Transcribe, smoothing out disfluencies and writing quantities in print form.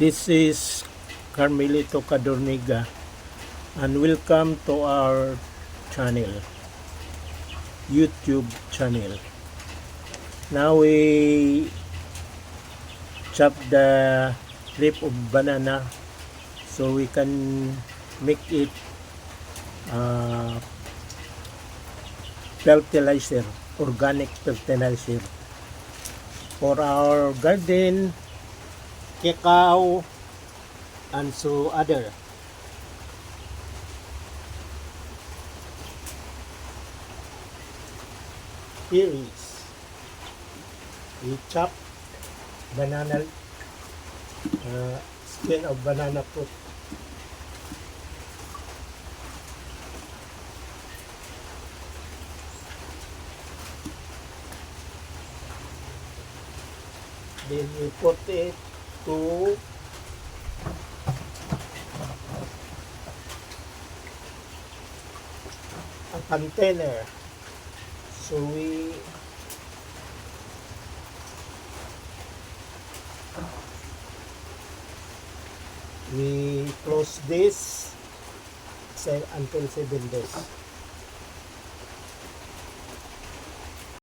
This is Carmelito Cadorniga and welcome to our channel, YouTube channel. Now we chop the leaf of banana so we can make it fertilizer, organic fertilizer for our garden, cacao, and so other. Here is we chop banana, skin of banana fruit. Then we put it to a container. So we close this until 7 days.